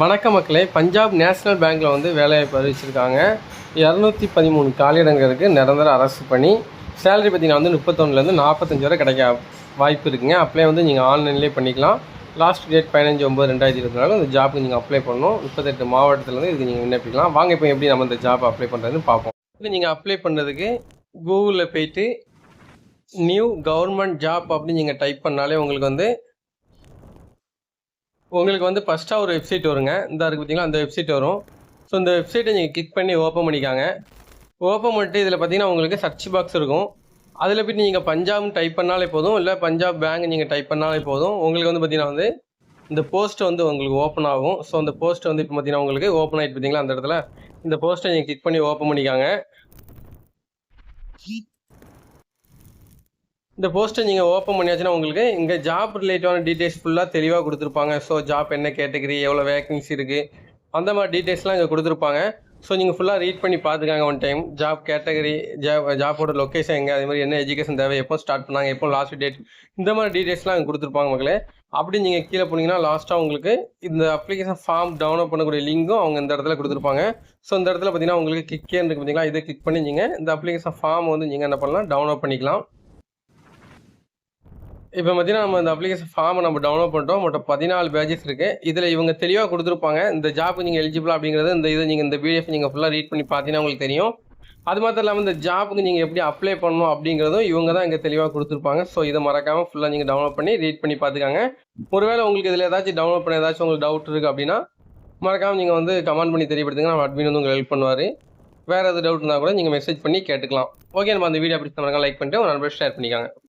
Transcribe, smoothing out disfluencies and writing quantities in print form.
வணக்க மக்களே, பஞ்சாப் நேஷனல் பேங்க்கில் வந்து வேலைவாய்ப்பு அறிவிச்சிருக்காங்க. 213 காலியிடங்களுக்கு நிரந்தர அரசு பணி. சேலரி பார்த்தீங்கன்னா வந்து 31லேருந்து 45 வரை கிடைக்க வாய்ப்பு இருக்குங்க. அப்ளை வந்து நீங்கள் ஆன்லைன்லேயே பண்ணிக்கலாம். லாஸ்ட் டேட் 15/9/2024 இந்த ஜாப்புக்கு நீங்கள் அப்ளை பண்ணணும். 38 மாவட்டத்துலேருந்து இதுக்கு நீங்கள் விண்ணப்பிக்கலாம். வாங்க இப்போ எப்படி நம்ம இந்த ஜாப் அப்ளை பண்ணுறதுன்னு பார்ப்போம். இது நீங்கள் அப்ளை பண்ணுறதுக்கு கூகுளில் போய்ட்டு நியூ கவர்மெண்ட் ஜாப் அப்படின்னு நீங்கள் டைப் பண்ணாலே உங்களுக்கு வந்து ஃபஸ்ட்டாக ஒரு வெப்சைட் வருங்க. இந்த இருக்குது பார்த்தீங்களா, அந்த வெப்சைட் வரும். ஸோ இந்த வெப்சைட்டை நீங்கள் கிளிக் பண்ணி ஓப்பன் பண்ணிக்காங்க. ஓப்பன் பண்ணிட்டு இதில் பார்த்தீங்கன்னா உங்களுக்கு சர்ச் பாக்ஸ் இருக்கும். அதில் போய்ட்டு நீங்கள் பஞ்சாப்னு டைப் பண்ணாலே போதும், இல்லை பஞ்சாப் பேங்க் நீங்கள் டைப் பண்ணாலே போதும். உங்களுக்கு வந்து பார்த்தீங்கன்னா வந்து இந்த போஸ்ட் வந்து உங்களுக்கு ஓப்பன் ஆகும். ஸோ அந்த போஸ்ட் வந்து இப்போ பார்த்தீங்கன்னா உங்களுக்கு ஓப்பன் ஆகிட்டு பார்த்தீங்களா, அந்த இடத்துல இந்த போஸ்ட்டை நீங்கள் கிளிக் பண்ணி ஓப்பன் பண்ணிக்காங்க. இந்த போஸ்ட்டை நீங்கள் ஓப்பன் பண்ணியாச்சுன்னா உங்களுக்கு இங்கே ஜாப் ரிலேட்டிவான டீட்டெயில்ஸ் ஃபுல்லாக தெளிவாக கொடுத்துருப்பாங்க. ஸோ ஜாப் என்ன கேட்டகரி, எவ்வளோ வேகன்சி இருக்குது, அந்த மாதிரி டீட்டெயில்ஸ்லாம் இங்கே கொடுத்துருப்பாங்க. ஸோ நீங்கள் ஃபுல்லாக ரீட் பண்ணி பார்த்துக்காங்க ஒன் டைம். ஜாப் கேட்டகரி, ஜாப்போட லொக்கேஷன் எங்கே, அதே மாதிரி என்ன எஜுகேஷன் தேவை, எப்போ ஸ்டார்ட் பண்ணாங்க, எப்போ லாஸ்ட் டேட், இந்த மாதிரி டீட்டெயில்ஸ்லாம் இங்கே கொடுத்துருப்பாங்க மக்களே. அப்படி நீங்கள் கீழே போனீங்கன்னா லாஸ்ட்டாக உங்களுக்கு இந்த அப்ளிகேஷன் ஃபார்ம் டவுன்லோட் பண்ணக்கூடிய லிங்கும் அவங்க இந்த இடத்துல கொடுத்துருப்பாங்க. ஸோ இந்த இடத்துல பார்த்தீங்கன்னா உங்களுக்கு கிக்கே இருக்குது பார்த்தீங்களா, இதை கிளிக் பண்ணி நீங்கள் இந்த அப்ளிகேஷன் ஃபார்ம் வந்து நீங்கள் என்ன பண்ணலாம், டவுன்லோட் பண்ணிக்கலாம். இப்போ பார்த்தீங்கன்னா நம்ம இந்த அப்ளிகேஷன் ஃபார்மை நம்ம டவுன்லோட் பண்ணிட்டோம். மொத்தம் 14 பேஜஸ் இருக்குது. இதில் இவங்க தெளிவாக கொடுத்துருப்பாங்க இந்த ஜாப்புக்கு நீங்கள் எலிஜிபிள் அப்படிங்கிறது. நீங்கள் இந்த பிடிஎஃப் நீங்கள் ஃபுல்லாக ரீட் பண்ணி பார்த்தீங்கன்னா உங்களுக்கு தெரியும். அது மாத்திரம் இல்லாமல் இந்த ஜாப்புக்கு நீங்கள் எப்படி அப்ளை பண்ணணும் அப்படிங்கிறதும் இவங்க தான் இங்கே தெளிவாக கொடுத்துருப்பாங்க. ஸோ இதை மறக்காமல் ஃபுல்லாக நீங்கள் டவுன்லோட் பண்ணி ரீட் பண்ணி பார்த்துக்காங்க. ஒருவேளை உங்களுக்கு இதில் ஏதாச்சும் டவுன்லோட் பண்ண ஏதாச்சும் உங்களுக்கு டவுட் இருக்குது அப்படின்னா மறக்காமல் நீங்கள் வந்து கமெண்ட் பண்ணி தெரியப்படுத்துங்க. நம்ம அட்மின் வந்து உங்களுக்கு ஹெல்ப் பண்ணுவார். வேறு எதாவது டவுட் இருந்தால் கூட நீங்கள் மெசேஜ் பண்ணி கேட்டுக்கலாம். ஓகே, நம்ம அந்த வீடியோ அப்படி லைக் பண்ணிட்டு உங்கள் நண்பர் ஷேர் பண்ணிக்காங்க.